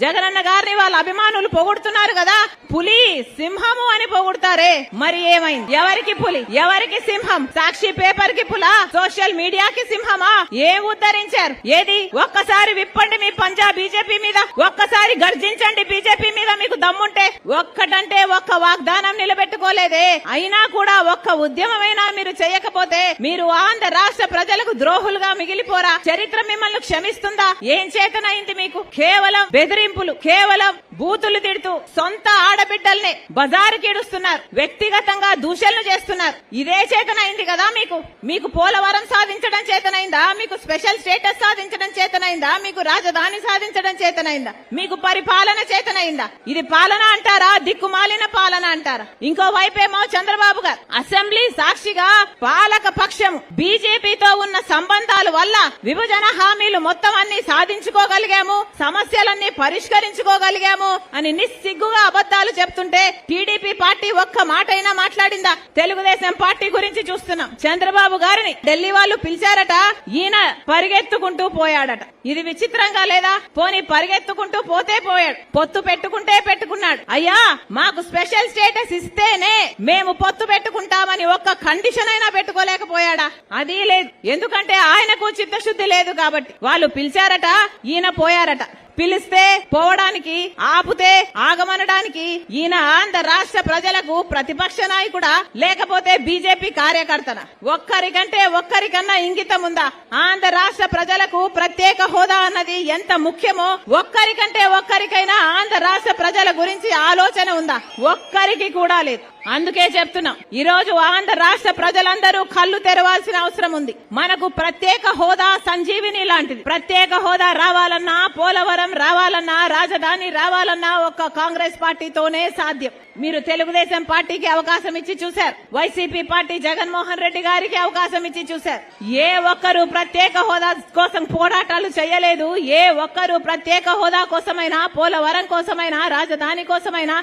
జగనన్న గారిని వాళ్ళ అభిమానులు పొగుడుతున్నారు కదా, పులి సింహము అని పొగుడుతారే, మరి ఏమైంది? ఎవరికి పులి, ఎవరికి సింహం? సాక్షి పేపర్ కి పులా, సోషల్ మీడియాకి సింహమా? ఏం ఉద్ధరించారు? ఏది? ఒక్కసారి విప్పండి మీ పంజా బీజేపీ మీద, ఒక్కసారి గర్జించండి బీజేపీ మీద మీకు దమ్ముంటే. ఒక్కటంటే ఒక్క వాగ్దానం నిలబెట్టుకోలేదే, అయినా కూడా ఒక్క ఉద్యమమైనా మీరు చేయకపోతే మీరు ఆంధ్ర రాష్ట్ర ప్రజలకు ద్రోహులుగా మిగిలిపోరా? చరిత్ర మిమ్మల్ని క్షమిస్తుందా? ఏం చేతనైంది మీకు? కేవలం బెదిరింపులు, కేవలం బూతులు తిడుతూ సొంత ఆడబిడ్డల్ని బజారుకి ఇడుస్తున్నారు, వ్యక్తిగతంగా దూషణలు చేస్తున్నారు. ఇదే చేతనైంది కదా మీకు? మీకు పోలవరం సాధించడం చేతనైందా? మీకు స్పెషల్ స్టేటస్ సాధించడం చేతనైందా? మీకు రాజధాని సాధించడం చేతనైందా? మీకు పరిపాలన చేతనైందా? ఇది పాలన అంటారా? దిక్కుమాలిన పాలన అంటారా? ఇంకో వైపేమో చంద్రబాబు గారు అసెంబ్లీ సాక్షిగా పాలక పక్షము బీజేపీతో ఉన్న సంబంధాల వల్ల విభజన హామీలు మొత్తం అన్ని సాధించుకోగలిగాము, సమస్యలన్నీ పరిష్కరించుకోగలిగాము అని నిస్సిగ్గుగా అబద్దాలు చెప్తుంటే టీడీపీ పార్టీ ఒక్క మాటైనా మాట్లాడిందా? తెలుగుదేశం పార్టీ గురించి చూస్తున్నాం. చంద్రబాబు గారిని ఢిల్లీ వాళ్ళు పిలిచారట, ఈయన పరిగెత్తుకుంటూ పోయాడట. ఇది విచిత్రంగా లేదా? పోనీ పరిగెత్తుకుంటూ పోతే పోయాడు, పొత్తు పెట్టుకుంటే పెట్టుకున్నాడు. అయ్యా మాకు స్పెషల్ స్టేటస్ ఇస్తేనే మేము పొత్తు పెట్టుకుంటామని ఒక్క కండిషన్ అయినా పెట్టుకోలేకపోయాడా? అది లేదు. ఎందుకంటే ఆయనకు చిత్తశుద్ధి లేదు కాబట్టి. వాళ్ళు పిలిచారట, ఈయన పోయారట. పిలిస్తే పోవడానికి, ఆపుతే ఆగమనడానికి ఈయన ఆంధ్ర రాష్ట్ర ప్రజలకు ప్రతిపక్ష నాయకుడా లేకపోతే బీజేపీ కార్యకర్తన? ఒక్కరికంటే ఒక్కరికన్నా ఇంగితం ఉందా? ఆంధ్ర రాష్ట్ర ప్రజలకు ప్రత్యేక హోదా అన్నది ఎంత ముఖ్యమో ఒక్కరికంటే ఒక్కరికైనా ఆంధ్ర రాష్ట్ర ప్రజల గురించి ఆలోచన ఉందా? ఒక్కరికి కూడా లేదు. అందుకే చెప్తున్నాం, ఈ రోజు ఆంధ్ర రాష్ట్ర ప్రజలందరూ కళ్ళు తెరవాల్సిన అవసరం ఉంది. మనకు ప్రత్యేక హోదా సంజీవిని లాంటిది. ప్రత్యేక హోదా రావాలన్నా, పోలవరం రావాలన్నా, రాజధాని రావాలన్నా ఒక్క కాంగ్రెస్ పార్టీతోనే సాధ్యం. మీరు తెలుగుదేశం పార్టీకి అవకాశం ఇచ్చి చూశారు, వైసీపీ పార్టీ జగన్మోహన్ రెడ్డి గారికి అవకాశం ఇచ్చి చూశారు. ఏ ఒక్కరు ప్రత్యేక హోదా కోసం పోరాటాలు చేయలేదు. ఏ ఒక్కరు ప్రత్యేక హోదా కోసమైనా, పోలవరం కోసమైనా, రాజధాని కోసమైనా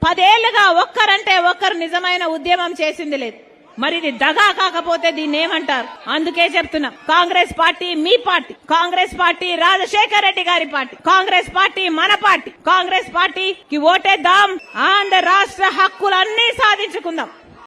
10 ఏళ్లుగా ఒక్కరంటే ఒక్కరు నిజమైన ఉద్యమం చేసింది లేదు. మరి ఇది దగా కాకపోతే దీన్ని ఏమంటారు? అందుకే చెప్తున్నాం, కాంగ్రెస్ పార్టీ మీ పార్టీ, కాంగ్రెస్ పార్టీ రాజశేఖర రెడ్డి గారి పార్టీ, కాంగ్రెస్ పార్టీ మన పార్టీ. కాంగ్రెస్ పార్టీకి ఓటేద్దాం, ఆంధ్ర రాష్ట్ర హక్కులన్నీ సాధించుకుందాం.